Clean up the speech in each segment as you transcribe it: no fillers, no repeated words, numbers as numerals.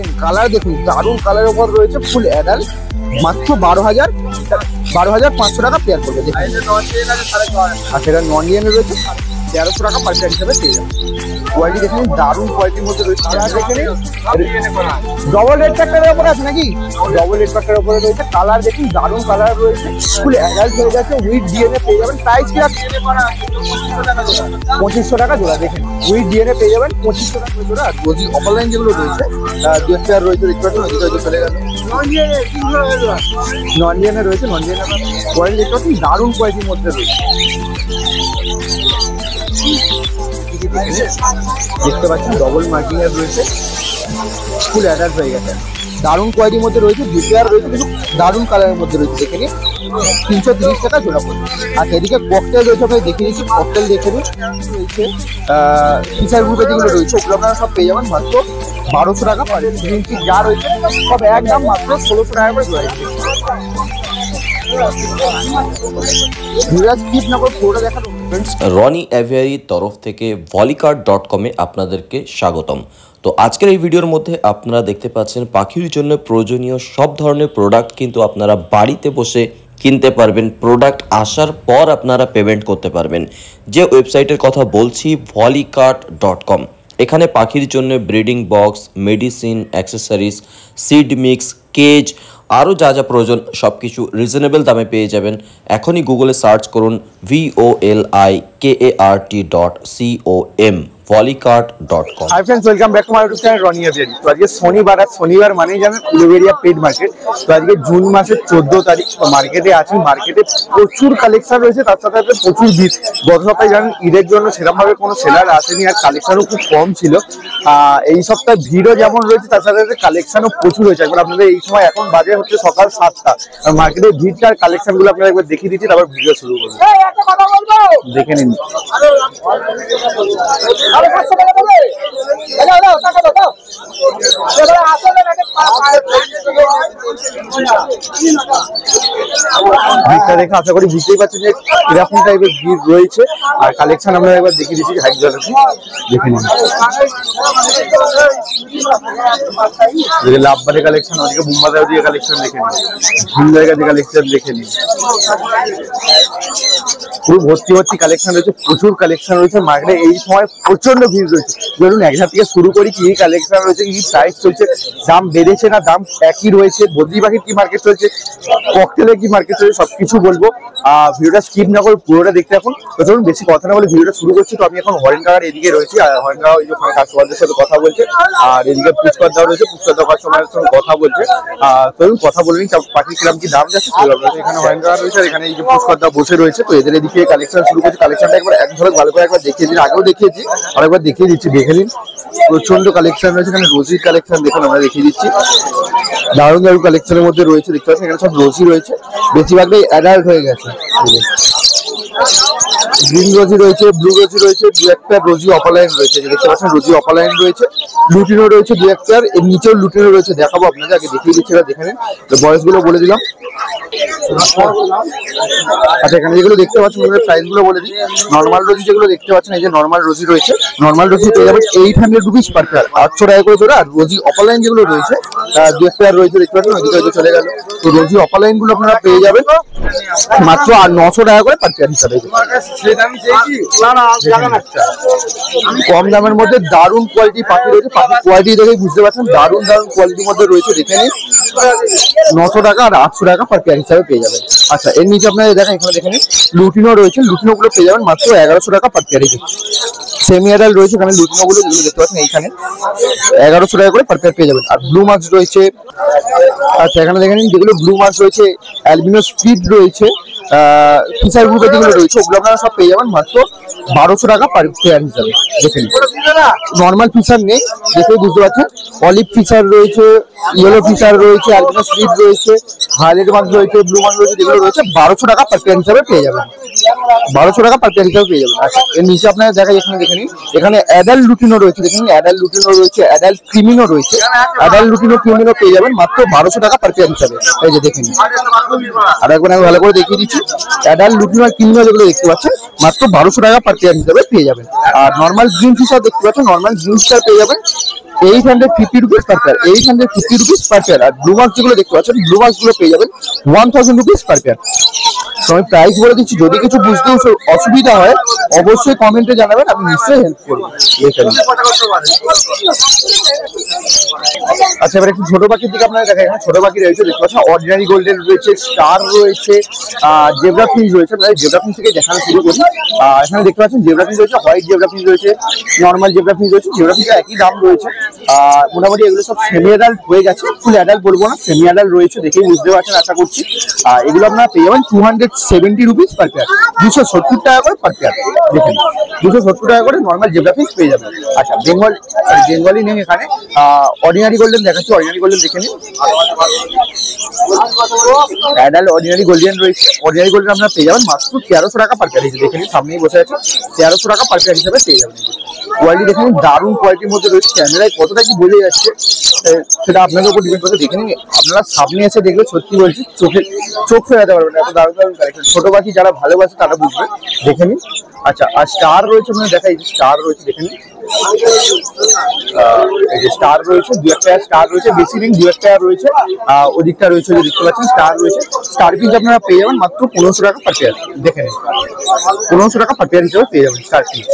দেখেন কালার দেখুন, দারুণ কালারের উপর রয়েছে, ফুল অ্যাডাল্ট, মাত্র 12,500 টাকা পেয়ার করবে। দেখেন আর সেটা নন ডিএনএ রয়েছে 1300 টাকা পার পেয়ার হিসাবে পেয়ে যাবে। কোয়ালিটি দেখেন দারুণ কোয়ালিটির মধ্যে রয়েছে। ডবল রেড ফ্যাক্টরের উপরে আছে নাকি? ডবল রেড ফ্যাক্টরের উপরে রয়েছে। কালার দেখুন দারুণ কালার রয়েছে, ফুল অ্যাডাল্ট হয়ে গেছে, উইথ ডিএনএ পেয়ে যাবেন। প্রাইস কি আছে? 2500 টাকা জোড়া। দেখেন উইথ ডিএনএ পেয়ে যাবেন 2500 টাকা জোড়া। আর রোজি অফলাইন যেগুলো রয়েছে 2 পেয়ার রয়েছে, দেখতে পাচ্ছেন ওইদিকে হয়তো চলে গেল। নন ডিএনএ রয়েছে, নন ডিএনএ কোয়ালিটি দেখতে পাচ্ছেন দারুণ কোয়ালিটির মধ্যে রয়েছে। দেখতে পাচ্ছেন ডবল মার্কিং এর রয়েছে, ফুল অ্যাডাল্ট হয়ে গেছে, দারুণ কোয়ালিটির মধ্যে রয়েছে। 2 পেয়ার রয়েছে কিন্তু দারুণ কালারের মধ্যে রয়েছে। দেখে নিন 330 টাকা জোড়া পড়বে। আর এদিকে ককটেল রয়েছে, আপনাকে দেখিয়ে দিচ্ছি। ককটেল দেখে নিন রয়েছে, ফিচার গ্রুপে যেগুলো রয়েছে ওগুলো আপনারা সব পেয়ে যাবেন মাত্র 1200 টাকা পার। গ্রিন চিক যা রয়েছে সব একদম মাত্র 1600 টাকা করে জোড়া। রনি অ্যাভিয়ারির তরফ থেকে volleycart.com এ আপনাদেরকে স্বাগতম। তো আজকের এই ভিডিওর মধ্যে আপনারা দেখতে পাচ্ছেন পাখির জন্য প্রয়োজনীয় সব ধরনের প্রোডাক্ট কিন্তু আপনারা বাড়িতে বসে কিনতে পারবেন। প্রোডাক্ট আসার পর আপনারা পেমেন্ট করতে পারবেন। যে ওয়েবসাইটের কথা বলছি volleycart.com। এখানে পাখির জন্য breeding box, medicine, accessories, seed mix, cage, আরও যা যা প্রয়োজন সব কিছু রিজনেবল দামে পেয়ে যাবেন। এখনই গুগলে সার্চ করুন volikart.com, volleycart.com। Hi friends, welcome back to my YouTube channel Rony aviary. তো আজকে শনিবার, আর শনিবার মানেই জানেন উলুবেড়িয়া পেট মার্কেট। তো আজকে জুন মাসের 14 তারিখ। মার্কেটে আছি, মার্কেটে প্রচুর কালেকশন রয়েছে, তার সাথে সাথে প্রচুর ভিড়। গত সপ্তাহে জানেন ঈদের জন্য সেরকমভাবে কোনো সেলার আসেনি, আর কালেকশনও খুব কম ছিল। এই সপ্তাহে ভিড়ও যেমন রয়েছে তার সাথে সাথে কালেকশনও প্রচুর হয়েছে। একবার আপনাদের এই সময় এখন বাজে হচ্ছে সকাল 7টা, আর মার্কেটের ভিড়টা আর কালেকশনগুলো আপনারা একবার দেখিয়ে দিচ্ছি, তারপর ভিডিও শুরু করবো। দেখে নিন ভিড়টা দেখে আশা করি বুঝতেই পারছেন যে এরকম টাইপের ভিড় রয়েছে। আর কালেকশন আমরা একবার দেখিয়ে দিচ্ছি, হাইট জায়গাটি দেখে নিন। লাভবারের কালেকশন, ওদিকে মুম্বাইয়ের দিকে কালেকশন দেখে নিন, ভিন জায়গা দিয়ে কালেকশন দেখে নিন। পুরো ভর্তি ভর্তি কালেকশন রয়েছে, প্রচুর কালেকশন রয়েছে। মার্কেটে এই সময় প্রচন্ড ভিড় রয়েছে। ধরুন একসাথ থেকে শুরু করি, কি কালেকশন রয়েছে, কি প্রাইস চলছে, দাম বেড়েছে না দাম একই রয়েছে, বদ্রি পাখির কি মার্কেট চলছে, ককটেলের কি মার্কেট চলছে, সবকিছু বলবো। ভিডিওটা স্কিপ না করে পুরোটা দেখতে থাকুন। তো ধরুন বেশি কথা না বলে ভিডিওটা শুরু করছি। তো আমি এখন হরেনগাঁওয়ের এদিকে রয়েছি, আর হরেনগাঁও এই যে কাস্টমারদের সাথে কথা বলছে, আর এদিকে পুষ্কর দাও রয়েছে, পুষ্কর দাও কাস্টমারের সঙ্গে কথা বলছে। ধরুন কথা বলে নিন পাখির কিরম কি দাম যাচ্ছে। এখানে হরেনগাঁও রয়েছে, আর এখানে এই যে পুষ্কর দাও বসে রয়েছে। তো এদের এদিকে কালেকশন শুরু করছি। কালেকশনটা একবার এক ধরে ভালো করে একবার দেখিয়ে দিন, আগেও দেখিয়েছি আর একবার দেখিয়ে দিচ্ছি, দেখে নিন। প্রচন্ড কালেকশন রয়েছে। এখানে রোজির কালেকশন দেখুন, আমরা দেখিয়ে দিচ্ছি। দারুণ দারুণ কালেকশনের মধ্যে রয়েছে, দেখতে পাচ্ছেন এখানে সব রোজি রয়েছে, বেশিরভাগটাই অ্যাডাল্ট হয়ে গেছে। গ্রিন রোজি রয়েছে, ব্লু রোজি রয়েছে, 2 একটা রোজি অপালাইন রয়েছে, দেখতে পাচ্ছেন রোজি অপালাইন রয়েছে। লুটিনো রয়েছে 2 একটা, এর নিচেও লুটিনো রয়েছে, দেখাবো আপনাদের, আগে দেখিয়ে দিচ্ছি, দেখে নিন। তো বয়সগুলো বলে দিলাম। আচ্ছা, এখানে যেগুলো দেখতে পাচ্ছেন ওদের প্রাইস গুলো বলে দিই। নর্মাল রোজি যেগুলো দেখতে পাচ্ছেন, এই যে নর্মাল রোজি রয়েছে, নর্মাল রোজি পেয়ে যাবেন 800 রুপিস পার পেয়ার, 800 টাকা করে ধরে। আর রোজি অপালাইন যেগুলো রয়েছে 2 পেয়ার রয়েছে, দেখতে পাচ্ছেন ওইদিকে হয়তো চলে গেল। তো রোজি অপালাইন গুলো আপনারা পেয়ে যাবেন মাত্র 900 টাকা করে পার পেয়ার হিসাবে। কম দামের মধ্যে দারুণ কোয়ালিটি পাখি রয়েছে। পাখির কোয়ালিটি দেখে বুঝতে পারছেন দারুণ দারুণ কোয়ালিটির মধ্যে রয়েছে, দেখে নিন। 900 টাকা আর 800 টাকা পার পেয়ার হিসাবে পেয়ে যাবেন। আচ্ছা, এর নিচে আপনারা দেখেন, এখানে দেখে নিন লুটিনো রয়েছে, লুটিনো গুলো পেয়ে যাবেন মাত্র 1100 টাকা পার পেয়ার হিসেবে। সেমি অ্যাডাল্ট রয়েছে, এখানে লুটিনো গুলো যেগুলো দেখতে পাচ্ছেন এইখানে 1100 টাকা করে পার পেয়ার পেয়ে যাবেন। আর ব্লু মার্কস রয়েছে। আচ্ছা, এখানে দেখে নিন যেগুলো ব্লু মার্কস রয়েছে, অ্যালবিনো স্পিড রয়েছে, ফিচার গ্রুপে যেগুলো রয়েছে ওগুলো আপনারা সব পেয়ে যাবেন মাত্র 1200 টাকা পার পেয়ার হিসাবে। দেখেন নর্মাল ফিচার নেই, দেখে বুঝতে পারছেন। অলিভ ফিচার রয়েছে, ইয়েলো ফিচার রয়েছে, অ্যালবিনো স্পিড রয়েছে, ভায়োলেট মার্কস রয়েছে, ব্লু মার্কস রয়েছে, যেগুলো রয়েছে 1200 টাকা পার পেয়ার হিসাবে পেয়ে যাবেন। 1200 টাকা পার পেয়ার হিসাবে পেয়ে যাবেন। আচ্ছা, এর নিচে আপনারা দেখাই, এখানে দেখে নিন এখানে অ্যাডাল্ট লুটিনো রয়েছে, দেখুন অ্যাডাল্ট লুটিনো রয়েছে, অ্যাডাল্ট ক্রিমিনো রয়েছে। অ্যাডাল্ট লুটিনো ক্রিমিনো পেয়ে যাবেন মাত্র 1200 টাকা পার পেয়ার হিসাবে। এই যে দেখে নিন, আর একবার আমি ভালো করে দেখিয়ে দিচ্ছি। অ্যাডাল্ট লুটিনো আর ক্রিমিনো যেগুলো দেখতে পাচ্ছেন মাত্র 1200 টাকা পার পেয়ার হিসাবে পেয়ে যাবেন। আর নর্মাল গ্রিন ফিশার দেখতে পাচ্ছেন, নর্মাল গ্রিন ফিশার পেয়ে যাবেন 850 rupees per pair, 850 rupees per pair. আর ব্লু মার্ক যেগুলো দেখতে পাচ্ছেন, ব্লু মার্ক গুলো পেয়ে যাবেন 1000 রুপিস পার পেয়ার। তো আমি প্রাইস বলে দিচ্ছি, যদি কিছু বুঝতে অসুবিধা হয় অবশ্যই কমেন্টে জানাবেন, আমি নিশ্চয়ই হেল্প করবো। আচ্ছা, এবার একটু ছোট পাখির দিকে আপনারা দেখেন। এখানে ছোট পাখি রয়েছে, দেখতে পাচ্ছেন অর্ডিনারি গোল্ডেন রয়েছে, স্টার রয়েছে, জেব্রা ফিশ রয়েছে। জেব্রা ফিশ থেকে দেখানো শুরু করি। এখানে দেখতে পাচ্ছেন জেব্রা ফিশ রয়েছে, হোয়াইট জেব্রা ফিশ রয়েছে, নর্মাল জেব্রা ফিশ রয়েছে। জেব্রা ফিশের একই দাম রয়েছে। মোটামুটি এগুলো সব সেমি অ্যাডাল্ট হয়ে গেছে, ফুল অ্যাডাল্ট বলবো না, সেমি অ্যাডাল্ট রয়েছে, দেখেই বুঝতে পারছেন আশা করছি। এগুলো আপনারা পেয়ে যাবেন 270 রুপিস পার পেয়ার, 270 টাকা করে পার পেয়ার। দেখেন 270 টাকা করে নর্মাল জেব্রা ফিশ পেয়ে যাবেন। আচ্ছা, বেঙ্গলি নেই এখানে, অর্ডিনারি গোল্ডেন দেখাচ্ছি, অর্ডিনারি গোল্ডেন দেখে নিন। অ্যাডাল্ট অর্ডিনারি গোল্ডেন রয়েছে, অর্ডিনারি গোল্ডেন আপনারা পেয়ে যাবেন মাত্র 1300 টাকা পার পেয়ার। দেখে নিন, সামনেই বসে আছে, 1300 টাকা পার পেয়ার হিসাবে পেয়ে যাবেন। কোয়ালিটি দেখে নিন, দারুণ কোয়ালিটির মধ্যে রয়েছে। ক্যামেরায় কতটা কি বোঝা যাচ্ছে সেটা আপনাদের উপর ডিপেন্ড করছে। দেখে নিন, আপনারা সামনে এসে দেখলে সত্যি বলছি চোখ ফেরাতে পারবেন, এত দারুণ দারুণ কালেকশন। ছোট পাখি যারা ভালোবাসে তারা বুঝবে, দেখে নিন। আচ্ছা, আর স্টার রয়েছে, মানে দেখাই স্টার রয়েছে, দেখে নিন। এই যে স্টার রয়েছে, 2-1 পেয়ার স্টার রয়েছে, বেশি রিং 2-1 পেয়ার রয়েছে। ওদিকটা রয়েছে, যে দেখতে পাচ্ছেন স্টার রয়েছে। স্টার পিস আপনারা পেয়ে যাবেন মাত্র 1500 টাকা পার পেয়ার। দেখে নিন, 1500 টাকা পার পেয়ার হিসেবে পেয়ে যাবেন স্টার পিস।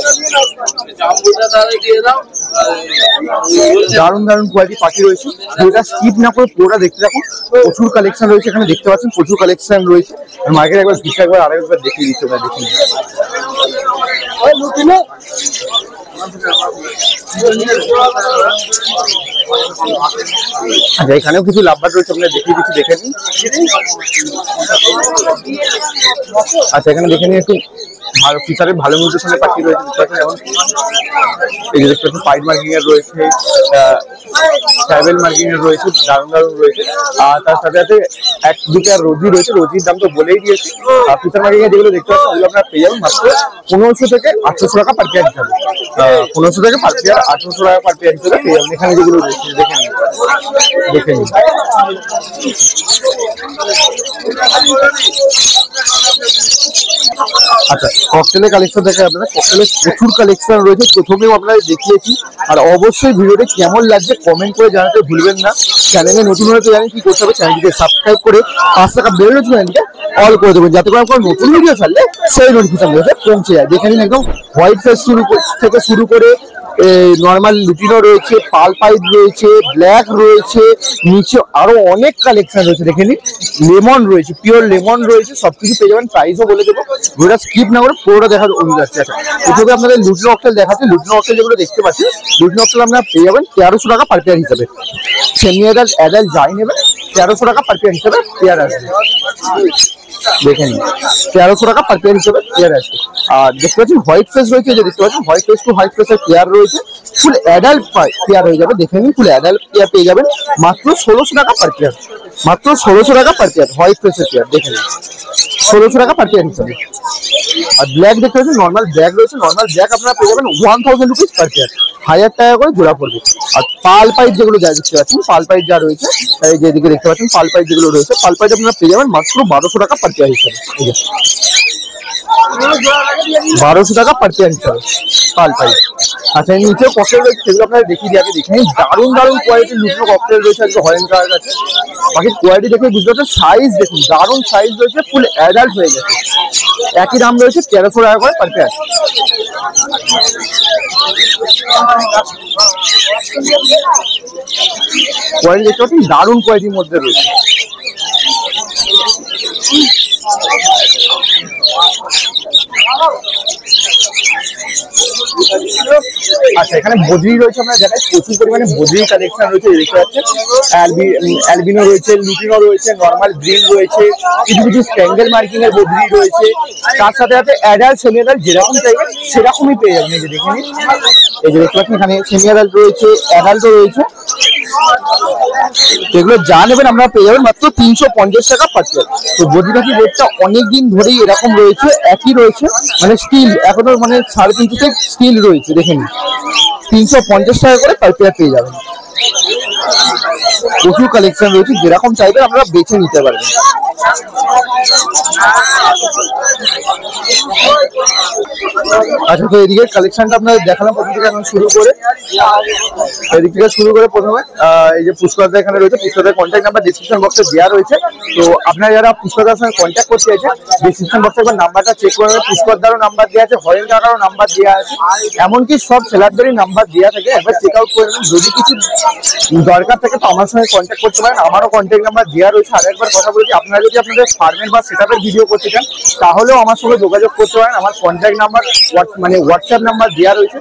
দারুণ দারুণ কোয়ালিটি পাখি রয়েছে, যেটা স্কিপ না করে পুরোটা দেখতে থাকুন। প্রচুর কালেকশন রয়েছে এখানে, দেখতে পাচ্ছেন প্রচুর কালেকশন রয়েছে। মার্কেট একবার ভিড়টা একবার আরেকবার দেখিয়ে দিচ্ছি, ওরা দেখে নিন। আচ্ছা, এখানেও কিছু লাভবার্ড রয়েছে, আপনারা দেখিয়ে দিচ্ছি, দেখে নিন। আচ্ছা, এখানে দেখে নিন একটু ভালো ফিচারের ভালো মিউটেশনের পাখি রয়েছে, যেমন এই যে দেখতে পাচ্ছেন পাইড মার্কিং এর রয়েছে, ট্রাইবেল মার্কিং এর রয়েছে, দারুণ দারুণ রয়েছে। আর তার সাথে সাথে 1-2 পেয়ার রোজি রয়েছে, রোজির দাম তো বলেই দিয়েছি। ফিচার মার্কিং এর যেগুলো দেখতে পাচ্ছেন ওগুলো আপনারা পেয়ে যাবেন মাত্র 1500 থেকে 800 টাকা পার পেয়ার হিসাবে। 1500 থেকে পার পেয়ার 800 টাকা পার পেয়ার হিসাবে পেয়ে যাবেন। এখানে যেগুলো রয়েছে দেখে নিন, দেখে নিন। আচ্ছা, ককটেলের কালেকশন দেখে আপনারা, ককটেলের প্রচুর কালেকশন রয়েছে, প্রথমেও আপনারা দেখিয়েছি। আর অবশ্যই ভিডিওটা কেমন লাগছে কমেন্ট করে জানাতে ভুলবেন না। চ্যানেলে নতুন হলে তো জানেন কি করতে হবে, চ্যানেলটিকে সাবস্ক্রাইব করে 5 টাকা বেল নোটিফিকেশনকে অল করে দেবেন, যাতে করে আপনার নতুন ভিডিও ছাড়লে সেই নোটিফিকেশন পৌঁছে যায়। দেখে নিন, একদম হোয়াইট ফেস থেকে শুরু করে নর্মাল লুটিনো রয়েছে, পাল পাইপ রয়েছে, ব্ল্যাক রয়েছে, নিচে আরো অনেক কালেকশন রয়েছে। দেখে নিন, লেমন রয়েছে, পিওর লেমন রয়েছে, সবকিছু পেয়ে যাবেন। প্রাইসও বলে দেবো, ভিডিওটা স্কিপ না করে পুরোটা দেখার অনুরোধ যাচ্ছে। আচ্ছা, প্রথমে আপনাদের লুটিনো অক্টেল দেখাচ্ছে। লুটিনো অক্টেল যেগুলো দেখতে পাচ্ছেন, লুটিনো অক্টেল আপনারা পেয়ে যাবেন 1300 টাকা পার পেয়ার হিসাবে। সেমি অ্যাডাল্ট অ্যাডাল্ট যাই নেবেন 1300 টাকা পার পেয়ার হিসাবে পেয়ার আসবে। দেখে নিন, 1300 টাকা পার পেয়ার হিসেবে পেয়ার আসবে। আর দেখতে পাচ্ছেন হোয়াইট ফেস রয়েছে, যে দেখতে পাচ্ছেন হোয়াইট ফেস টু হোয়াইট ফেসের পেয়ার রয়েছে, ফুল অ্যাডাল্ট পেয়ার হয়ে যাবে। দেখে নিন, ফুল অ্যাডাল্ট পেয়ার পেয়ে যাবেন মাত্র 1600 টাকা পার পেয়ার, মাত্র 1600 টাকা পার পেয়ার হোয়াইট ফেসের পেয়ার। দেখে নিন, 1600 টাকা পার পেয়ার হিসাবে। আর ব্ল্যাক দেখতে পাচ্ছেন নর্মাল ব্ল্যাক রয়েছে, নর্মাল ব্ল্যাক আপনারা পেয়ে যাবেন 1000 রুপিস পার পেয়ার, 1000 টাকা করে জোড়া পড়বে। আর পাল পাইপ যেগুলো যা দেখতে পাচ্ছেন, পাল পাইপ যা রয়েছে, এই যেদিকে দেখতে পাচ্ছেন পাল পাইপ যেগুলো রয়েছে, পাল পাইপ আপনারা পেয়ে যাবেন মাত্র 1200 টাকা পার পেয়ার হিসাবে। 1200 টাকা পার পেয়ার হিসাবে পাল পাইপ। আচ্ছা, নিচেও ককটেল রয়েছে, সেগুলো আপনারা দেখিয়ে দিয়ে আগে দেখে নিন। দারুণ দারুণ কোয়ালিটির লুটিনো ককটেল রয়েছে, আজকে হরেন কালার আছে। বাকি কোয়ালিটি দেখে বুঝতে পারছেন, সাইজ দেখুন, দারুণ সাইজ রয়েছে, ফুল অ্যাডাল্ট হয়ে গেছে। একই দাম রয়েছে 1300 টাকা করে পার পেয়ার। কোয়ালিটি দেখতে পাচ্ছেন, দারুণ কোয়ালিটির মধ্যে রয়েছে। আচ্ছা, এখানে বদ্রি রয়েছে, আপনারা দেখায় প্রচুর পরিমাণে বদ্রি কালেকশন রয়েছে, দেখতে পাচ্ছেন। অ্যালবিনো রয়েছে, লুটিনো রয়েছে, নর্মাল গ্রিন রয়েছে, কিছু কিছু স্প্যাঙ্গেল মার্কিং এর বদ্রি রয়েছে। তার সাথে সাথে অ্যাডাল্ট সেমি অ্যাডাল্ট যেরকম চাইবেন সেরকমই পেয়ে যাবেন। এই যে দেখে নিন, এই যে দেখতে পাচ্ছেন এখানে সেমি অ্যাডাল্ট রয়েছে, অ্যাডাল্টও রয়েছে। এগুলো যা নেবেন আপনারা পেয়ে যাবেন মাত্র 350 টাকা পার পেয়ার। তো বদ্রি পাখির রেটটা অনেকদিন ধরেই এরকম রয়েছে, একই রয়েছে, মানে স্টিল এখনো মানে 3.5 স্টিল রয়েছে। দেখেন 350 টাকা করে পার পেয়ার পেয়ে যাবেন। প্রচুর কালেকশন রয়েছে, যেরকম চাইবেন আপনারা বেছে নিতে পারবেন। আচ্ছা, তো এদিকে কালেকশনটা আপনাদের দেখালাম প্রথম থেকে এখন শুরু করে। এদিক থেকে শুরু করে প্রথমে এই যে পুষ্করদা এখানে রয়েছে, পুষ্করদার কন্ট্যাক্ট নাম্বার ডিসক্রিপশন বক্সে দেওয়া রয়েছে। তো আপনারা যারা পুষ্করদার সঙ্গে কন্ট্যাক্ট করতে চাইছেন, ডিসক্রিপশন বক্সে একবার নাম্বারটা চেক করে নেবেন। পুষ্করদারও নাম্বার দেওয়া আছে, হরেন কাকারও নাম্বার দেওয়া আছে, এমনকি সব সেলারদেরই নাম্বার দেওয়া থাকে। একবার চেক আউট করে নেবেন। যদি কিছু দরকার থাকে তো আমার সঙ্গে কন্ট্যাক্ট করতে পারেন, আমারও কন্ট্যাক্ট নাম্বার দেওয়া রয়েছে। আরেকবার কথা বলছি, আপনারা যদি আপনাদের ফার্মের বা সেটআপের ভিডিও করতে চান তাহলেও আমার সঙ্গে যোগাযোগ করতে পারেন। আমার কন্ট্যাক্ট নাম্বার মানে হোয়াটসঅ্যাপ নাম্বার দেওয়া রয়েছে।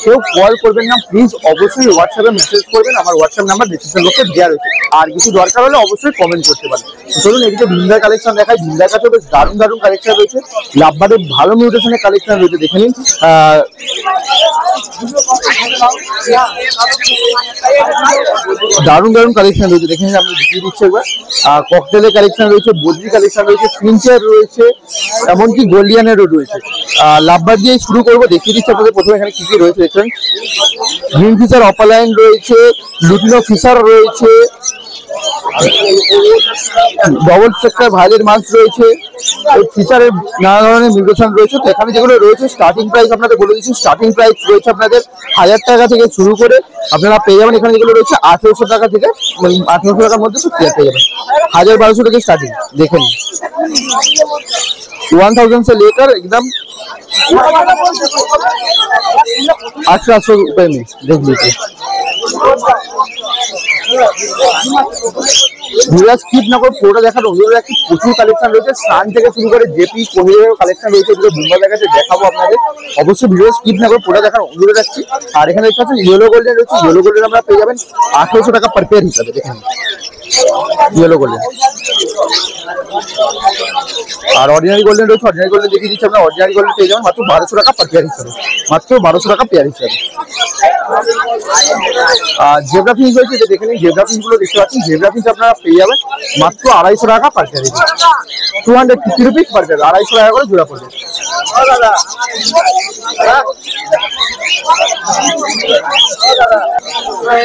কেউ কল করবেন না প্লিজ, অবশ্যই হোয়াটসঅ্যাপে মেসেজ করবেন। আমার হোয়াটসঅ্যাপ নাম্বার ডিসক্রিপশন বক্সে দেওয়া রয়েছে। আর কিছু দরকার হলে অবশ্যই কমেন্ট করতে পারেন। চলুন এদিকে ভিন্দার কালেকশন দেখায়। ভিন্দার কাছে বেশ দারুণ দারুণ কালেকশন রয়েছে, লাভবারের ভালো মিউটেশনের কালেকশন রয়েছে, দেখে নিন। দারুণ দারুণ কালেকশন রয়েছে, দেখে নিন। আপনি দেখিয়ে দিচ্ছে একবার। ককটেলের কালেকশন রয়েছে, বদ্রি কালেকশন রয়েছে, ফিঞ্চের রয়েছে, এমনকি গোল্ডিয়ানেরও রয়েছে। লাভবার দিয়ে শুরু করবো, দেখিয়ে দিচ্ছে আপনাদের প্রথমে এখানে কি কি রয়েছে। দেখছেন গ্রিন ফিশার অপালাইন রয়েছে, লুটিনো ফিশার রয়েছে, ডবল সেক্টর ভাইলেট মাছ রয়েছে, ফিচারের নানা ধরনের মিউটেশন রয়েছে। তো এখানে যেগুলো রয়েছে স্টার্টিং প্রাইস আপনাদের বলে দিচ্ছি। স্টার্টিং প্রাইস রয়েছে আপনাদের 1000 টাকা থেকে শুরু করে আপনারা পেয়ে যাবেন। এখানে যেগুলো রয়েছে 1800 টাকা থেকে, 1800 টাকার মধ্যে তো পেয়ে যাবেন। 1200 থেকে স্টার্টিং, দেখেন 1000 से लेकर एकदम 1800 रुपए में, देख लीजिए। স্কিপ না করে পুরোটা দেখার অনুরোধ রাখছি। প্রচুর কালেকশন রয়েছে, স্নান থেকে শুরু করে জেপি কোহিরের কালেকশন রয়েছে, এগুলো বুম্বা দেখাচ্ছে, দেখাবো আপনাদের। অবশ্যই ভিডিও স্কিপ না করে পুরোটা দেখার অনুরোধ রাখছি। আর এখানে দেখতে পাচ্ছেন ইয়েলো গোল্ডেন রয়েছে, ইয়েলো গোল্ডেন আমরা পেয়ে যাবেন 1800 টাকা পার পেয়ার হিসাবে, দেখেন ইয়েলো গোল্ডেন। আর অর্ডিনারি গোল্ডেন রয়েছে, অর্ডিনারি গোল্ডেন দেখিয়ে দিচ্ছি আপনার। অর্ডিনারি গোল্ডেন পেয়ে যাবেন মাত্র 1200 টাকা পার পেয়ার হিসাবে, মাত্র 1200 টাকা পেয়ার হিসাবে। আর জেব্রা ফিশ রয়েছে, যে দেখে নিন জেব্রা ফিশ গুলো দেখতে পাচ্ছেন। জেব্রা ফিশ আপনারা পেয়ে যাবেন মাত্র 250 টাকা per pair, 250 rupees per pair, 250 টাকা করে জোড়া পড়বে।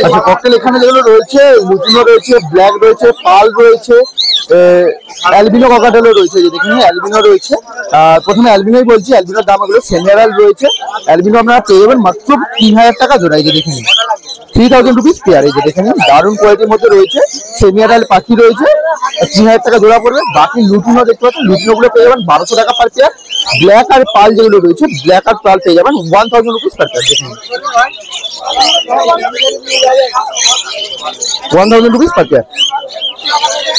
আচ্ছা, ককটেল এখানে যেগুলো রয়েছে, লুটিনো রয়েছে, ব্ল্যাক রয়েছে, পাল রয়েছে, অ্যালবিনো ককাটেলও রয়েছে, যে দেখুন অ্যালবিনো রয়েছে। প্রথমে অ্যালবিনোই বলছি, অ্যালবিনোর দাম এগুলো সেমিয়ারাল রয়েছে। অ্যালবিনো আপনারা পেয়ে যাবেন মাত্র 3000 টাকা জোড়া, এই যে দেখে নিন 3000 রুপিস পেয়ার, এই যে দেখে নিন দারুণ কোয়ালিটির মধ্যে রয়েছে। সেমিয়ারাল পাখি রয়েছে, 3000 টাকা জোড়া পড়বে। বাকি লুটিনো দেখতে পাচ্ছেন, লুটিনো গুলো পেয়ে যাবেন 1200 টাকা পার পেয়ার। ব্ল্যাক আর পাল যেগুলো রয়েছে, ব্ল্যাক আর পাল পেয়ে যাবেন 1000 রুপিস পার পেয়ার, দেখুন 1000 রুপিস পার পেয়ার।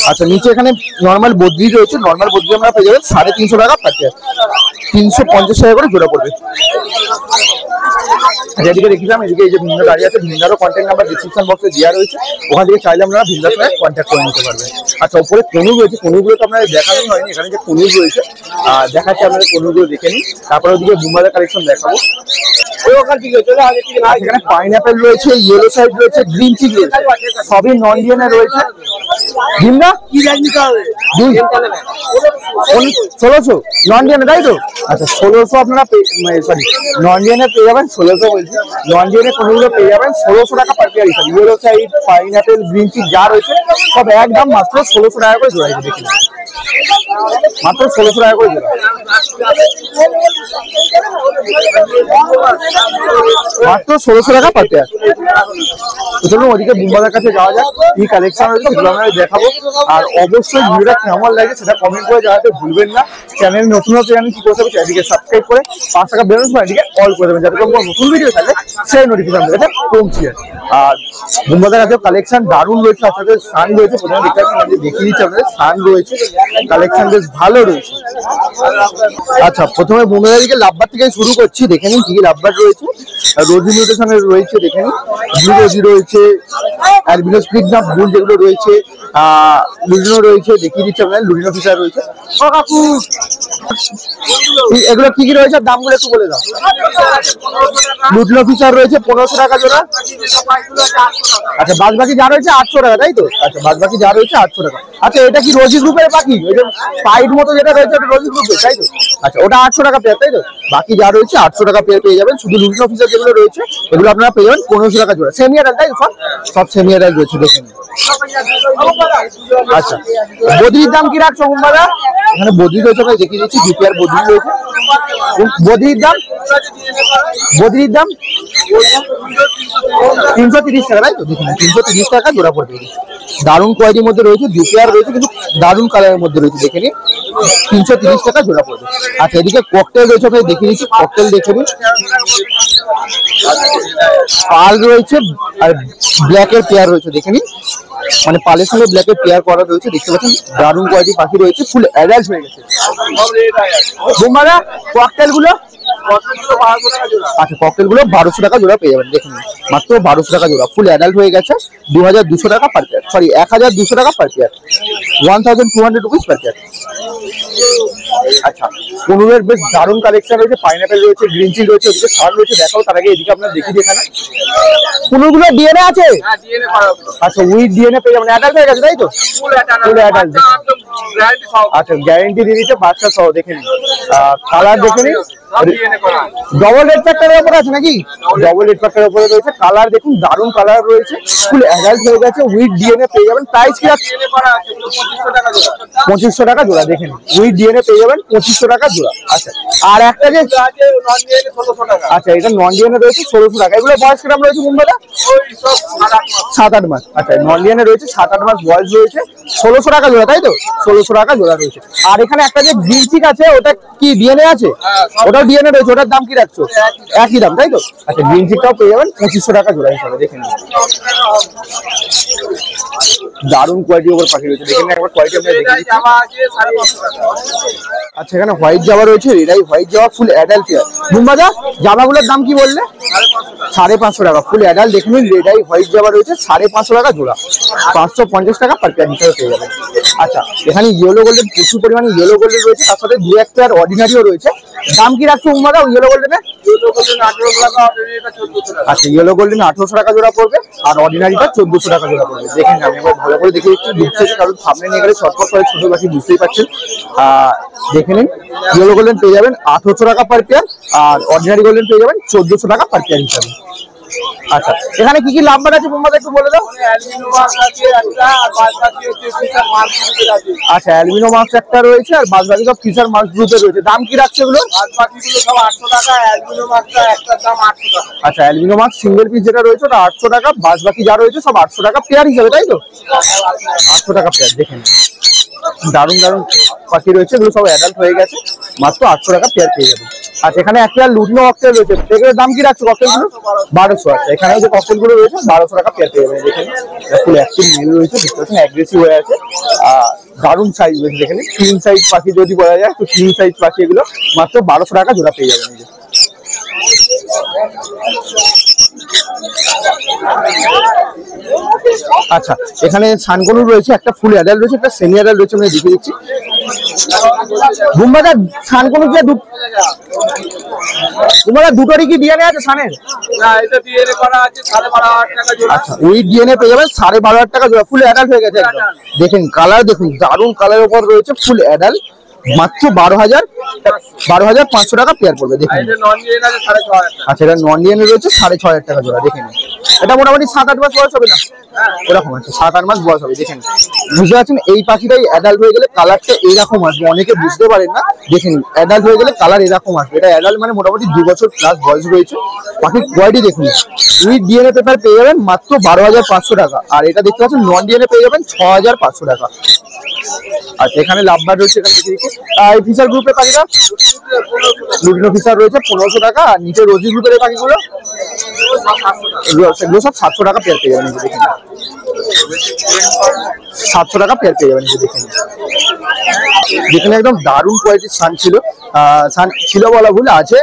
আচ্ছা, নিচে এখানে নর্মাল বদ্রি রয়েছে, নর্মাল বদ্রি আমরা পেয়ে যাবেন 350 টাকা পার পেয়ার, 350 টাকা করে জোড়া পড়বে। যেদিকে দেখছিলাম এদিকে এই যে ভিন্ডা দাঁড়িয়ে আছে, ভিন্ডারও কন্ট্যাক্ট নাম্বার ডিসক্রিপশন বক্সে দেওয়া রয়েছে, ওখান থেকে চাইলে আপনারা ভিন্ডার সঙ্গে কন্ট্যাক্ট করে নিতে পারবেন। আচ্ছা, উপরে কনুর রয়েছে, কনুরগুলো তো আপনাদের দেখানোই হয়নি, এখানে যে কনুর রয়েছে দেখাচ্ছে, আপনাদের কনুরগুলো দেখে নিন। তারপরে ওদিকে বুম্বাদের কালেকশন দেখাবো। এখানে পাইনাপেল রয়েছে, ইয়েলো সাইড রয়েছে, গ্রিন চিক রয়েছে, সবই নন ডিএনএ রয়েছে। ভিন্ডা কি নিতে হবে 1600 নন ডিএনএ, তাই তো? আচ্ছা, 1600 আপনারা সরি নন ডিএনএ পেয়ে যাবেন 1600 বলছি। নন ডিএনএ কোনগুলো পেয়ে যাবেন 1600 টাকা পার পেয়ার হিসাবে। Yellow side, pineapple, green cheek যা রয়েছে সব একদম মাত্র 1600 টাকা করে জোড়া, দেখুন মাত্র 1600 টাকা করে জোড়া, মাত্র 1600 টাকা পার পেয়ার। চলুন ওদিকে বুম্বাদের কাছে যাওয়া যাক, কি কালেকশন রয়েছে সেগুলো আমরা দেখাবো। আর অবশ্যই ভিডিওটা কেমন লাগে সেটা কমেন্ট করে জানাতে ভুলবেন না। চ্যানেল নতুন হতে জানেন কি করতে হবে, চ্যানেলটিকে সাবস্ক্রাইব করে 5 টাকা বেল আইকন এদিকে অল করে দেবেন, যাতে কোনো নতুন ভিডিও থাকলে সেই নোটিফিকেশন আপনাদের কাছে পৌঁছে যায়। আর বুম্বাদের কাছে কালেকশন দারুণ রয়েছে, আপনাদের সান রয়েছে, প্রথমে দেখতে পাচ্ছেন দেখিয়ে দিচ্ছি আপনাদের সান রয়েছে, কালেকশন বেশ ভালো রয়েছে। আচ্ছা, প্রথমে বুম্বাদের দিকে লাভবার থেকে শুরু করছি, দেখে নিন কি কি লাভবার রয়েছে। রোজি মিউটেশনের রয়েছে, দেখে নিন ব্লু রোজি রয়েছে, অ্যালবিনো স্প্লিট না ভুল যেগুলো রয়েছে, লুডিনো রয়েছে, দেখিয়ে দিচ্ছি আপনাদের লুডিনো ফিশার রয়েছে। এগুলো কি কি রয়েছে দামগুলো একটু বলে দাও। লুডিনো ফিশার রয়েছে 1500 টাকা জোড়া। আচ্ছা, বাদ বাকি যা রয়েছে 800 টাকা, তাই তো? আচ্ছা, বাদ বাকি যা রয়েছে 800 টাকা। আচ্ছা, এটা কি রোজি গ্রুপের পাখি? ওই যে পাইট মতো যেটা রয়েছে ওটা রোজি গ্রুপের, তাই তো? আচ্ছা ওটা 800 টাকা পেয়ার, তাই তো? বাকি যা রয়েছে 800 টাকা পেয়ার পেয়ে যাবেন। শুধু লুটিনো ফিচার যেগুলো রয়েছে এগুলো আপনারা পেয়ে যাবেন 1500 টাকা জোড়া। সেমি অ্যাডাল্ট, তাই সব সেমি অ্যাডাল্ট রয়েছে, দেখেন। আচ্ছা বদ্রির দাম কি রাখছো দাদা? এখানে বদ্রি রয়েছে, ভাই দেখিয়ে দিচ্ছি, 2 পেয়ার বদ্রি রয়েছে। বদ্রির দাম 330 টাকা, তাই তো? দেখুন 330 টাকা জোড়া পড়বে। দারুণ কোয়ালিটির মধ্যে রয়েছে, 2 পেয়ার রয়েছে, কিন্তু দারুণ কালারের মধ্যে রয়েছে, দেখে নিন। 330 টাকা জোড়া পড়বে। আচ্ছা এদিকে ককটেল রয়েছে, ভাই দেখিয়ে দিচ্ছি, ককটেল দেখে নিন। পাল রয়েছে আর ব্ল্যাকের পেয়ার রয়েছে, দেখে নিন। মানে পালের সঙ্গে ব্ল্যাকের পেয়ার করা রয়েছে, দেখতে পাচ্ছেন। দারুণ কোয়ালিটি পাখি রয়েছে, ফুল অ্যাডাল্ট হয়ে গেছে। বোম্বারা ককটেল গুলো, আচ্ছা ককটেল গুলো 1200 টাকা জোড়া পেয়ে যাবেন, দেখুন মাত্র 1200 টাকা জোড়া, ফুল অ্যাডাল্ট হয়ে গেছে। 2200 টাকা পার পেয়ার, সরি 1200 টাকা per pair, 1200 rupees per pair. আচ্ছা কোনুরের বেশ দারুণ কালেকশন রয়েছে, পাইনাপেল রয়েছে, গ্রিন চিল রয়েছে, ওদিকে সার রয়েছে, দেখাও। তার আগে এদিকে আপনার দেখি এখানে কোনুরগুলো ডিএনএ আছে। আচ্ছা উইথ ডিএনএ পেয়ে যাবেন, অ্যাডাল্ট হয়ে গেছে, তাই তো? Full adult. আচ্ছা গ্যারান্টি দিয়ে দিচ্ছে বাচ্চা সহ, দেখে নিন। কালার দেখে নিন, ডবল রেড ফ্যাক্টরের উপরে আছে নাকি? ডবল রেড ফ্যাক্টরের উপরে রয়েছে। কালার দেখুন, দারুণ কালার রয়েছে, ফুল অ্যাডাল্ট হয়ে গেছে, উইথ ডিএনএ পেয়ে যাবেন। প্রাইস কি আছে? 2500 টাকা জোড়া, দেখেন। উইথ ডিএনএ পেয়ে যাবেন 2500 টাকা জোড়া। আচ্ছা আর একটা যে আচ্ছা এটা নন ডিএনএ রয়েছে 1600 টাকা। এগুলো বয়স কিরকম রয়েছে মুম্বাইটা? 7-8 মাস। আচ্ছা নন ডিএনএ রয়েছে, 7-8 মাস বয়স রয়েছে, 1600 টাকা জোড়া, তাই তো? 1600 টাকা জোড়া রয়েছে। আর এখানে একটা যে গ্রিন চিক আছে, ওটা কি ডিএনএ আছে? ওটাও ডিএনএ রয়েছে, ওটার দাম কি রাখছো? একই দাম, তাই তো? আচ্ছা গ্রিন চিকটাও পেয়ে যাবেন 2500 টাকা জোড়া হিসাবে, দেখেন। দারুণ কোয়ালিটির উপর পাখি রয়েছে, দেখেন একবার কোয়ালিটি আমরা দেখে দিচ্ছি। আচ্ছা এখানে হোয়াইট জাভা রয়েছে, রেডাই white Java, full adult pair. মুম্বাদা জামাগুলোর দাম কি বললে? 550 টাকা, ফুল অ্যাডাল্ট, দেখে নিন। রেডাই হোয়াইট জাভা রয়েছে 550 টাকা জোড়া, 550 টাকা পার পেয়ার হিসাবে পেয়ে যাবেন। আচ্ছা এখানে ইয়েলো গোল্ডেন, প্রচুর পরিমাণে ইয়েলো গোল্ডেন রয়েছে, তার সাথে 2-1 পেয়ার অর্ডিনারিও রয়েছে। দাম কি রাখছো মুম্বাদা ইয়েলো গোল্ডেনে? আচ্ছা ইয়েলো গোল্ডেন 1800 টাকা জোড়া পড়বে, আর অর্ডিনারিটা 1400 টাকা জোড়া পড়বে। দেখেন আমি একবার ভালো করে দেখে দিচ্ছি দূর থেকে, কারণ সামনে নিয়ে গেলে শর্টকাট করে ছোট পাখি বুঝতেই পারছেন। দেখে নিন, ইয়েলো গোল্ডেন পেয়ে যাবেন 1800 টাকা পার পেয়ার, আর অর্ডিনারি গোল্ডেন পেয়ে যাবেন 1400 টাকা পার পেয়ার হিসাবে। আচ্ছা এখানে কি কি নাম্বার আছে মুম্বাদা একটু বলে দাও। আচ্ছা অ্যালবিনো মাস্ক একটা রয়েছে, আর বাদ বাকি সব ফিশার মাস্ক গ্রুপে রয়েছে। দাম কি রাখছে এগুলো? আচ্ছা অ্যালবিনো মাস্ক সিঙ্গেল পিস যেটা রয়েছে ওটা 800 টাকা, বাদ বাকি যা রয়েছে সব 800 টাকা পেয়ার হিসাবে, তাই তো? 800 টাকা পেয়ার, দেখেন দারুণ দারুণ পাখি রয়েছে, এগুলো সব অ্যাডাল্ট হয়ে গেছে, মাত্র 800 টাকা পেয়ার পেয়ে যাবেন। আচ্ছা এখানে একটা লুটিনো ককটেল রয়েছে, এগুলোর দাম কি রাখছো ককটেলগুলো? 1200। আচ্ছা এখানে যে ককটেলগুলো রয়েছে 1200 টাকা পেয়ার পেয়ে যাবেন, দেখেন ফুল অ্যাক্টিভ মেল রয়েছে, দেখতে পাচ্ছেন অ্যাগ্রেসিভ হয়ে আছে। দারুণ সাইজ রয়েছে, দেখেন কিং সাইজ পাখি যদি বলা যায়, তো কিং সাইজ পাখি এগুলো মাত্র 1200 টাকা জোড়া পেয়ে যাবেন। আচ্ছা এখানে সানকনু রয়েছে, একটা ফুল অ্যাডাল্ট রয়েছে, একটা সেমি অ্যাডাল্ট রয়েছে, আমি দেখিয়ে দিচ্ছি। বুম্বাদা সানকনু যে তোমরা দুটোরই কি ডিএনএ আছে সানের? না এটা ডিএনএ করা আছে 12,500 টাকা জোড়া। আচ্ছা ওই ডিএনএ পেয়ে যাবেন 5,500 টাকা জোড়া, ফুল অ্যাডাল্ট হয়ে গেছে একদম। দেখেন কালার দেখুন, দারুণ কালারের উপর রয়েছে, ফুল অ্যাডাল্ট, মাত্র 12,500 টাকা পেয়ার পড়বে, দেখুন। আচ্ছা এটা নন ডিএনএ রয়েছে 6,500 টাকা জোড়া, দেখেন। এটা মোটামুটি 7-8 মাস বয়স হবে না এরকম আছে, 7-8 মাস বয়স হবে, দেখেন বুঝতে পারছেন। এই পাখিটাই অ্যাডাল্ট হয়ে গেলে কালারটা এইরকম আসবে, অনেকে বুঝতে পারেন না, দেখেন অ্যাডাল্ট হয়ে গেলে কালার এরকম আসবে। এটা অ্যাডাল্ট মানে মোটামুটি 2 বছর প্লাস বয়স রয়েছে। পাখির কোয়ালিটি দেখুন, উইথ ডিএনএ পেপার পেয়ে যাবেন মাত্র 12,500 টাকা, আর এটা দেখতে পাচ্ছেন নন ডিএনএ পেয়ে যাবেন 6,500 টাকা। আচ্ছা এখানে লাভবার্ড রয়েছে, এখানে দেখে দিচ্ছি। এই ফিশার গ্রুপের পাখিটা লুটিনো ফিশার রয়েছে 1500 টাকা, আর নিচে রোজি গ্রুপের এই পাখিগুলো সেগুলো সব 700 টাকা পেয়ার পেয়ে যাবেন, দেখেন 700 টাকা পেয়ার পেয়ে যাবেন, দেখেন। যেখানে একদম দারুণ কোয়ালিটির সান ছিল বলা ভুল আছে,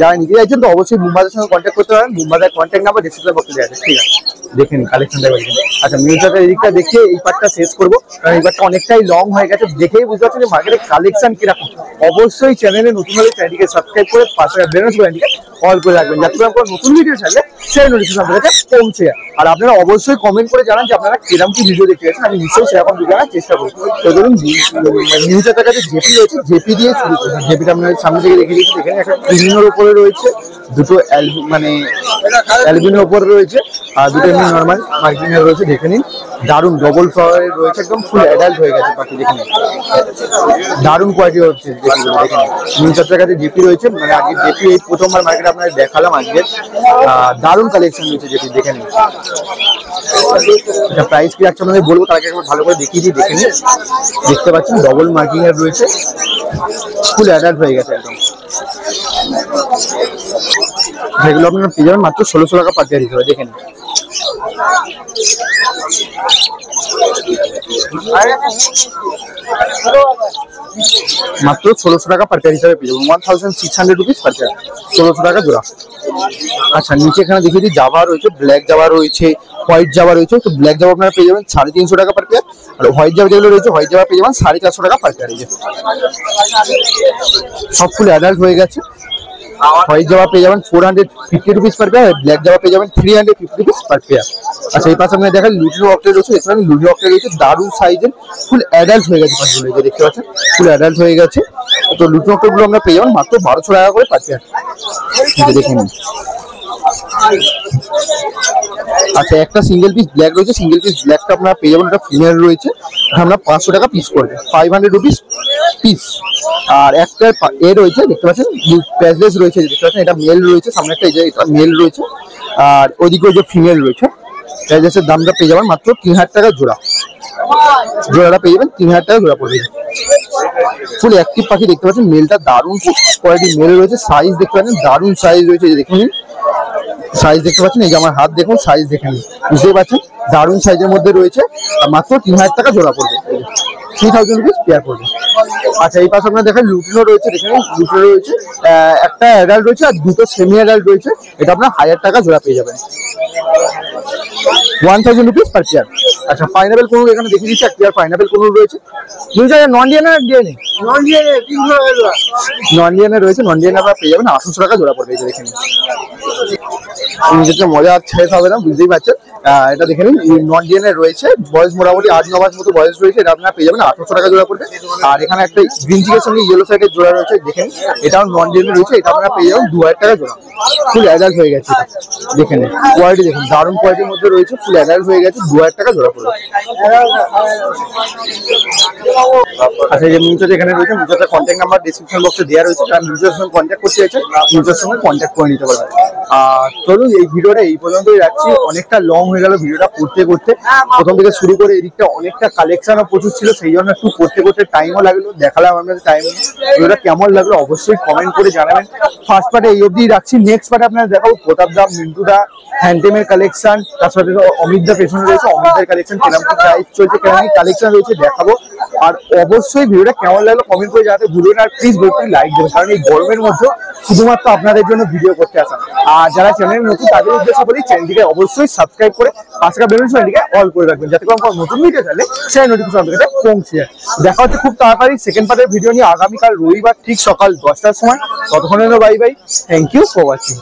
যারা নিতে চাইছেন তো অবশ্যই মুম্বাইয়ের সঙ্গে কন্ট্যাক্ট করতে পারেন। মুম্বাইয়ের কন্ট্যাক্ট নাম্বার ডিসক্রিপশন বক্সে দেওয়া আছে, ঠিক আছে। দেখেন কালেকশনটা দেখেন। আচ্ছা মিউচারের এদিকটা দেখিয়ে এই পার্টটা শেষ করবো, কারণ এই পার্টটা অনেকটাই লং হয়ে গেছে, দেখেই বুঝতে পারছেন যে মার্কেটের কালেকশন কিরকম। অবশ্যই চ্যানেলে নতুন হলে চ্যানেলটিকে সাবস্ক্রাইব করে পাশে বেরোস চ্যানেলটিকে অল করে রাখবেন, যাতে করে নতুন ভিডিও ছাড়লে সেই নোটিফিকেশন আপনাদের কাছে পৌঁছে যায়। আর আপনারা অবশ্যই কমেন্ট করে জানান যে আপনারা কিরকম কি ভিডিও দেখতে গেছেন, আমি নিশ্চয়ই সেরকম ভিডিও আনার চেষ্টা করব। তো ধরুন মিউচারের কাছে জেপি রয়েছে, জেপি দিয়ে শুরু করুন। জেপিটা আপনাদের সামনে থেকে দেখে দিচ্ছি, দেখেন একটা ক্রিমিনোর উপরে রয়েছে, দুটো মানে অ্যালবিনের উপরে রয়েছে, আর দুটো এমনি নর্মাল মার্কিংয়ের রয়েছে। দেখে নিন দারুণ ডবল ফ্লাওয়ারের রয়েছে, একদম ফুল অ্যাডাল্ট হয়ে গেছে পাখি। দেখে নিন দারুণ কোয়ালিটি হচ্ছে জেপিগুলো। দেখে নিন মিউচারের কাছে জেপি রয়েছে, মানে আগে জেপি এই প্রথমবার মার্কেটে আপনাদের দেখালাম আজকে। দারুণ কালেকশন রয়েছে জেপি। দেখে নিন প্রাইস কি রাখছে আপনাদের বলবো, তার আগে একবার ভালো করে দেখিয়ে দিই। দেখে নিন দেখতে পাচ্ছেন ডবল মার্কিং এর রয়েছে, ফুল অ্যাডাল্ট হয়ে গেছে একদম। যেগুলো আপনারা পেয়ে যাবেন মাত্র 1600 টাকা পার পেয়ার হিসেবে। দেখেন মাত্র 1600 টাকা পার পেয়ার হিসাবে পেয়ে যাবেন, 1600 রুপিস পার পেয়ার, 1600 টাকা জোড়া। আচ্ছা নিচে এখানে দেখিয়ে দিই জাভা রয়েছে, ব্ল্যাক জাভা রয়েছে, হোয়াইট জাভা রয়েছে। তো ব্ল্যাক জাভা আপনারা পেয়ে যাবেন 350 টাকা পার পেয়ার, আর হোয়াইট জাভা যেগুলো রয়েছে হোয়াইট জাভা পেয়ে যাবেন 450 টাকা পার পেয়ার। সব ফুল অ্যাডাল্ট হয়ে গেছে। হোয়াইট জাভা পেয়ে যাবেন 450 rupees per pair, black Java পেয়ে যাবেন 350 রুপিস পার পেয়ার। আচ্ছা এই পাশে আপনারা দেখেন লুটিনো অক্টেল রয়েছে, এখানে লুটিনো অক্টেল রয়েছে দারুণ সাইজের, ফুল অ্যাডাল্ট হয়ে গেছে পাখিগুলো, যে দেখতে পাচ্ছেন ফুল অ্যাডাল্ট হয়ে গেছে। তো লুটিনো অক্টেল গুলো আমরা পেয়ে যাবেন মাত্র 1200 টাকা করে পার পেয়ার। দেখে নিন আচ্ছা একটা সিঙ্গেল পিস ব্ল্যাক রয়েছে, সিঙ্গেল পিস ব্ল্যাকটা আপনারা পেয়ে যাবেন, এটা ফিমেল রয়েছে, আমরা 500 টাকা পিস করবে, 500 রুপিস পিস। আর একটা এ রয়েছে দেখতে পাচ্ছেন প্যাচলেস রয়েছে, দেখতে পাচ্ছেন এটা মেল রয়েছে, সামনে একটা এটা মেল রয়েছে, আর ওইদিকে যে ফিমেল রয়েছে। প্যাচলেসের দামটা পেয়ে যাবেন মাত্র 3000 টাকা জোড়া, জোড়াটা পেয়ে যাবেন 3000 টাকা জোড়া পড়বে। ফুল অ্যাক্টিভ পাখি দেখতে পাচ্ছেন, মেলটা দারুণ কোয়ালিটি মেল রয়েছে, সাইজ দেখতে পাচ্ছেন দারুণ সাইজ রয়েছে, দেখুন সাইজ দেখতে পাচ্ছেন, এই যে আমার হাত দেখুন সাইজ দেখে নিন, বুঝতেই পারছেন দারুণ সাইজের মধ্যে রয়েছে, আর মাত্র 3000 টাকা জোড়া পড়বে, 3000 রুপিস পেয়ার পড়বে। আচ্ছা এই পাশে আপনারা দেখেন লুটিনো রয়েছে, দেখেন লুটিনো রয়েছে, একটা অ্যাডাল্ট রয়েছে আর দুটো সেমি অ্যাডাল্ট রয়েছে, এটা আপনার 1000 টাকা জোড়া পেয়ে যাবেন, 1000 রুপিস পার পেয়ার। আচ্ছা পাইনাপেল কোন এখানে দেখে দিচ্ছি, এক পেয়ার পাইনাপেল কোন রয়েছে, non DNA DNA non DNA রয়েছে, নন ডিএনএ আপনারা পেয়ে যাবেন 800 টাকা জোড়া পড়বে। দেখে নিন মজা শেষ হবে না, বুঝতেই পারছেন। এটা দেখে নিন নন ডিএনএ রয়েছে, বয়স মোটামুটি 8-9 মাস মতো বয়স রয়েছে, এটা আপনারা পেয়ে যাবেন 800 টাকা জোড়া পড়বে। আর এখানে একটা গ্রিন চিকের সঙ্গে ইয়েলো সাইডের জোড়া রয়েছে, দেখেন এটাও নন ডিএনএ রয়েছে, এটা আপনারা পেয়ে যাবেন 2000 টাকা জোড়া, ফুল অ্যাডাল্ট হয়ে গেছে। দেখেন কোয়ালিটি দেখুন দারুণ কোয়ালিটির মধ্যে রয়েছে, ফুল অ্যাডাল্ট হয়ে গেছে, 2000 টাকা জোড়া পড়বে। আচ্ছা এই যে মিউচার এখানে রয়েছে, মিউচারের কন্ট্যাক্ট নাম্বার ডেসক্রিপশন বক্সে দেওয়া রয়েছে, তারা মিউচারের সঙ্গে কন্ট্যাক্ট করতে চাইছে মিউচারের সঙ্গে কন্ট্যাক্ট করে নিতে পারবেন। আর চলুন এই ভিডিওটা এই পর্যন্তই রাখছি, অনেকটা লং হয়ে গেল ভিডিওটা করতে করতে, প্রথম থেকে শুরু করে এদিকটা অনেকটা কালেকশনও প্রচুর ছিল, সেই জন্য একটু করতে করতে টাইমও লাগলো, দেখালাম আপনাদের টাইম। ভিডিওটা কেমন লাগলো অবশ্যই কমেন্ট করে জানাবেন। ফার্স্ট পার্টে এই অবধি রাখছি, নেক্সট পার্টে আপনারা দেখাবো প্রতাপদা, মিন্টুদা, হ্যান্ডটেমের কালেকশন, তার সাথে অমিতদা পেছনে রয়েছে, অমিতদার কালেকশন কিরকম কি প্রাইস চলছে, কেমন কি কালেকশন রয়েছে দেখাবো। আর অবশ্যই ভিডিওটা কেমন লাগলো কমেন্ট করে জানাতে ভুলবেন না, আর প্লিজ বলতে লাইক দেবেন, কারণ এই গরমের মধ্যে শুধুমাত্র আপনাদের জন্য ভিডিও করতে আসা। আর যারা চ্যানেল নতুন তাদের উদ্দেশ্য বলি চ্যানেলটিকে অবশ্যই সাবস্ক্রাইব করে পাশে বেল আইকনটিকে অল করে রাখবেন, যাতে করে আমার নতুন ভিডিও চাইলে সেই নোটিফিকেশন আপনাদের কাছে পৌঁছে যায়। দেখা হচ্ছে খুব তাড়াতাড়ি সেকেন্ড পার্টের ভিডিও নিয়ে আগামীকাল রবিবার ঠিক সকাল 10টার সময়। ততক্ষণের জন্য bye bye, thank you for watching.